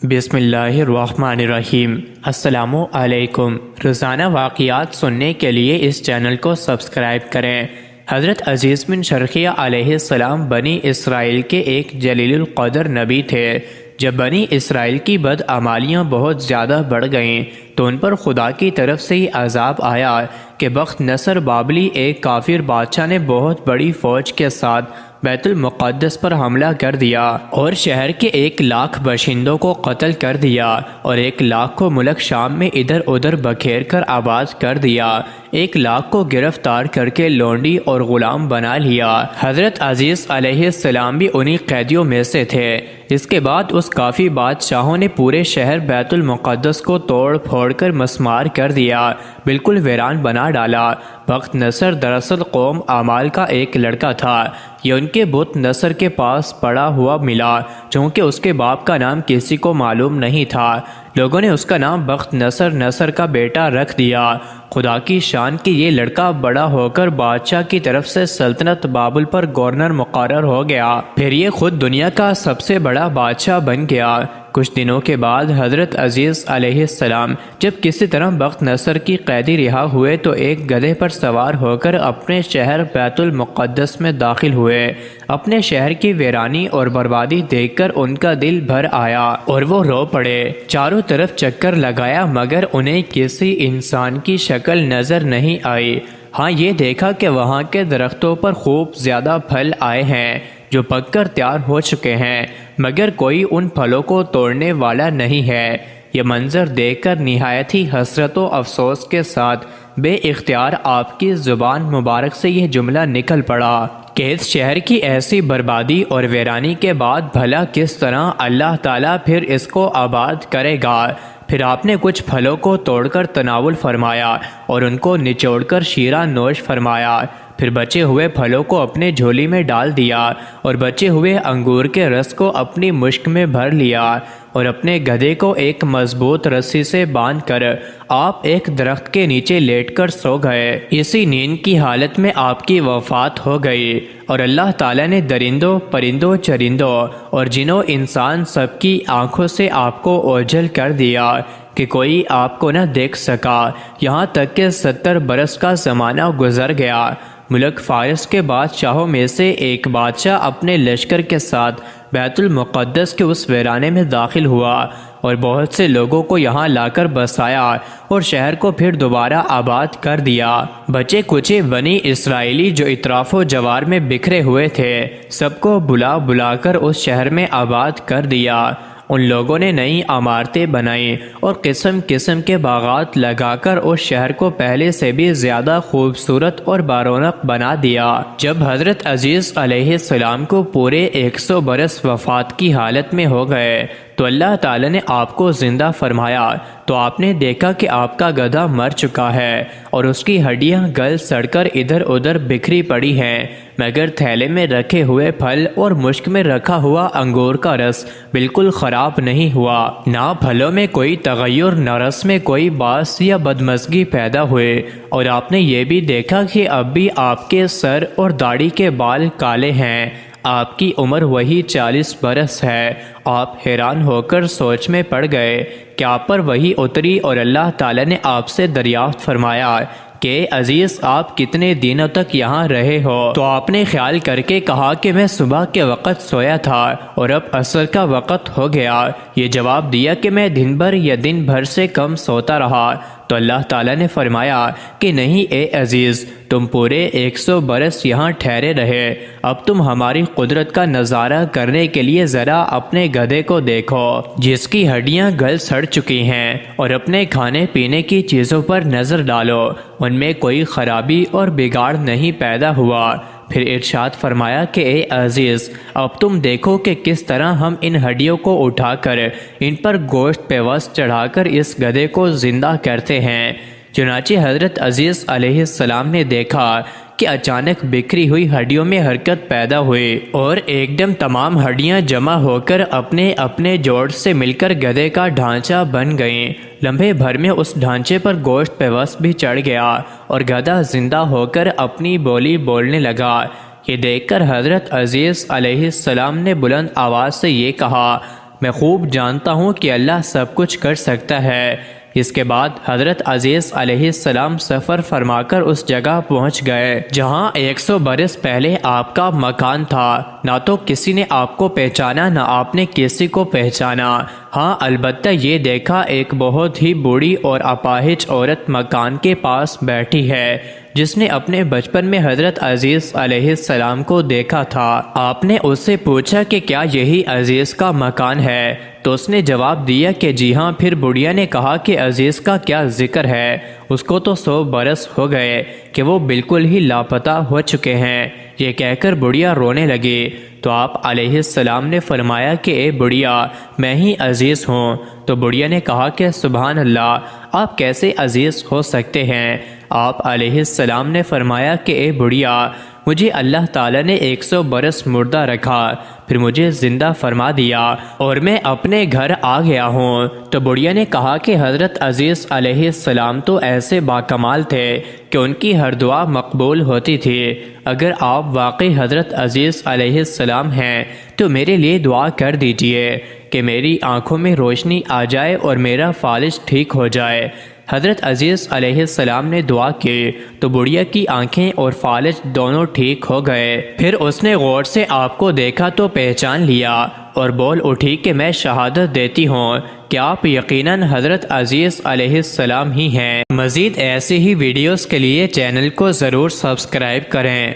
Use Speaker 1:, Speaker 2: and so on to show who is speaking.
Speaker 1: بسم اللہ الرحمن الرحیم۔ السلام علیکم۔ روزانہ واقعات سننے کے لیے اس چینل کو سبسکرائب کریں۔ حضرت عزیز بن شرقیہ علیہ السلام بنی اسرائیل کے ایک جلیل القدر نبی تھے۔ جب بنی اسرائیل کی بدعمالیاں بہت زیادہ بڑھ گئیں تو ان پر خدا کی طرف سے ہی عذاب آیا کہ بخت نصر بابلی ایک کافر بادشاہ نے بہت بڑی فوج کے ساتھ بیت المقدس پر حملہ کر دیا اور شہر کے 1,00,000 باشندوں کو قتل کر دیا اور 1,00,000 کو ملک شام میں ادھر ادھر بکھیر کر آباد کر دیا۔ 1,00,000 کو گرفتار کر کے لونڈی اور غلام بنا لیا۔ حضرت عزیز علیہ السلام بھی انہی قیدیوں میں سے تھے۔ اس کے بعد اس کافی بادشاہوں نے پورے شہر بیت المقدس کو توڑ پھوڑ کر مسمار کر دیا، بالکل ویران بنا ڈالا۔ بخت نصر دراصل قوم اعمال کا ایک لڑکا تھا۔ یہ ان کے بت نصر کے پاس پڑا ہوا ملا، چونکہ اس کے باپ کا نام کسی کو معلوم نہیں تھا۔ لوگوں نے اس کا نام بخت نصر کا بیٹا رکھ دیا۔ خدا کی شان کہ یہ لڑکا بڑا ہو کر بادشاہ کی طرف سے سلطنت بابل پر گورنر مقرر ہو گیا۔ پھر یہ خود دنیا کا سب سے بڑا بادشاہ بن گیا۔ کچھ دنوں کے بعد حضرت عزیز علیہ السلام جب کسی طرح بخت نصر کی قیدی رہا ہوئے تو ایک گدھے پر سوار ہو کر اپنے شہر بیت المقدس میں داخل ہوئے۔ اپنے شہر کی ویرانی اور بربادی دیکھ کر ان کا دل بھر آیا اور وہ رو پڑے۔ چاروں طرف چکر لگایا مگر انہیں کسی انسان کی شکل نظر نہیں آئی۔ ہاں یہ دیکھا کہ وہاں کے درختوں پر خوب زیادہ پھل آئے ہیں جو پک کر تیار ہو چکے ہیں، مگر کوئی ان پھلوں کو توڑنے والا نہیں ہے۔ یہ منظر دیکھ کر نہایت ہی حسرت و افسوس کے ساتھ بے اختیار آپ کی زبان مبارک سے یہ جملہ نکل پڑا کہ اس شہر کی ایسی بربادی اور ویرانی کے بعد بھلا کس طرح اللہ تعالیٰ پھر اس کو آباد کرے گا۔ پھر آپ نے کچھ پھلوں کو توڑ کر تناول فرمایا اور ان کو نچوڑ کر شیرہ نوش فرمایا۔ پھر بچے ہوئے پھلوں کو اپنے جھولی میں ڈال دیا اور بچے ہوئے انگور کے رس کو اپنی مشک میں بھر لیا اور اپنے گدھے کو ایک مضبوط رسی سے باندھ کر آپ ایک درخت کے نیچے لیٹ کر سو گئے۔ اسی نیند کی حالت میں آپ کی وفات ہو گئی اور اللہ تعالیٰ نے درندوں، پرندوں، چرندوں اور جنوں انسان سب کی آنکھوں سے آپ کو اوجھل کر دیا کہ کوئی آپ کو نہ دیکھ سکا، یہاں تک کہ 70 برس کا زمانہ گزر گیا۔ ملک فارس کے بادشاہوں میں سے ایک بادشاہ اپنے لشکر کے ساتھ بیت المقدس کے اس ویرانے میں داخل ہوا اور بہت سے لوگوں کو یہاں لا کر بسایا اور شہر کو پھر دوبارہ آباد کر دیا۔ بچے کچے بنی اسرائیلی جو اطراف و جوار میں بکھرے ہوئے تھے سب کو بلا بلا کر اس شہر میں آباد کر دیا۔ ان لوگوں نے نئی عمارتیں بنائیں اور قسم قسم کے باغات لگا کر اس شہر کو پہلے سے بھی زیادہ خوبصورت اور بارونق بنا دیا۔ جب حضرت عزیز علیہ السلام کو پورے 100 برس وفات کی حالت میں ہو گئے تو اللہ تعالیٰ نے آپ کو زندہ فرمایا تو آپ نے دیکھا کہ آپ کا گدھا مر چکا ہے اور اس کی ہڈیاں گل سڑ کر ادھر ادھر بکھری پڑی ہیں، مگر تھیلے میں رکھے ہوئے پھل اور مشک میں رکھا ہوا انگور کا رس بالکل خراب نہیں ہوا۔ نہ پھلوں میں کوئی تغیر نہ رس میں کوئی باس یا بدمزگی پیدا ہوئے، اور آپ نے یہ بھی دیکھا کہ اب بھی آپ کے سر اور داڑھی کے بال کالے ہیں۔ آپ کی عمر وہی 40 برس ہے۔ آپ حیران ہو کر سوچ میں پڑ گئے کہ آپ پر وہی اتری اور اللہ تعالیٰ نے آپ سے دریافت فرمایا کہ عزیز آپ کتنے دنوں تک یہاں رہے ہو؟ تو آپ نے خیال کر کے کہا کہ میں صبح کے وقت سویا تھا اور اب عصر کا وقت ہو گیا۔ یہ جواب دیا کہ میں دن بھر یا دن بھر سے کم سوتا رہا۔ تو اللہ تعالیٰ نے فرمایا کہ نہیں اے عزیز، تم پورے 100 برس یہاں ٹھہرے رہے، اب تم ہماری قدرت کا نظارہ کرنے کے لیے ذرا اپنے گدھے کو دیکھو جس کی ہڈیاں گل سڑ چکی ہیں، اور اپنے کھانے پینے کی چیزوں پر نظر ڈالو، ان میں کوئی خرابی اور بگاڑ نہیں پیدا ہوا۔ پھر ارشاد فرمایا کہ اے عزیز اب تم دیکھو کہ کس طرح ہم ان ہڈیوں کو اٹھا کر ان پر گوشت پیوست چڑھا کر اس گدھے کو زندہ کرتے ہیں۔ چنانچہ حضرت عزیز علیہ السلام نے دیکھا کہ اچانک بکھری ہوئی ہڈیوں میں حرکت پیدا ہوئی اور ایک دم تمام ہڈیاں جمع ہو کر اپنے اپنے جوڑ سے مل کر گدھے کا ڈھانچہ بن گئیں۔ لمحے بھر میں اس ڈھانچے پر گوشت پیوست بھی چڑھ گیا اور گدھا زندہ ہو کر اپنی بولی بولنے لگا۔ یہ دیکھ کر حضرت عزیز علیہ السلام نے بلند آواز سے یہ کہا، میں خوب جانتا ہوں کہ اللہ سب کچھ کر سکتا ہے۔ اس کے بعد حضرت عزیز علیہ السلام سفر فرما کر اس جگہ پہنچ گئے جہاں 100 برس پہلے آپ کا مکان تھا۔ نہ تو کسی نے آپ کو پہچانا، نہ آپ نے کسی کو پہچانا۔ ہاں، البتہ یہ دیکھا ایک بہت ہی بوڑھی اور اپاہج عورت مکان کے پاس بیٹھی ہے، جس نے اپنے بچپن میں حضرت عزیز علیہ السلام کو دیکھا تھا۔ آپ نے اس سے پوچھا کہ کیا یہی عزیز کا مکان ہے؟ تو اس نے جواب دیا کہ جی ہاں۔ پھر بڑھیا نے کہا کہ عزیز کا کیا ذکر ہے، اس کو تو 100 برس ہو گئے کہ وہ بالکل ہی لاپتہ ہو چکے ہیں۔ یہ کہہ کر بڑھیا رونے لگی تو آپ علیہ السلام نے فرمایا کہ اے بڑھیا، میں ہی عزیز ہوں۔ تو بڑھیا نے کہا کہ سبحان اللہ، آپ کیسے عزیز ہو سکتے ہیں؟ آپ علیہ السلام نے فرمایا کہ اے بڑھیا، مجھے اللہ تعالیٰ نے 100 برس مردہ رکھا، پھر مجھے زندہ فرما دیا اور میں اپنے گھر آ گیا ہوں۔ تو بڑھیا نے کہا کہ حضرت عزیز علیہ السلام تو ایسے باکمال تھے کہ ان کی ہر دعا مقبول ہوتی تھی۔ اگر آپ واقعی حضرت عزیز علیہ السلام ہیں تو میرے لیے دعا کر دیجئے کہ میری آنکھوں میں روشنی آ جائے اور میرا فالج ٹھیک ہو جائے۔ حضرت عزیز علیہ السلام نے دعا کی تو بڑھیا کی آنکھیں اور فالج دونوں ٹھیک ہو گئے۔ پھر اس نے غور سے آپ کو دیکھا تو پہچان لیا اور بول اٹھی کہ میں شہادت دیتی ہوں کہ آپ یقیناً حضرت عزیز علیہ السلام ہی ہیں۔ مزید ایسی ہی ویڈیوز کے لیے چینل کو ضرور سبسکرائب کریں۔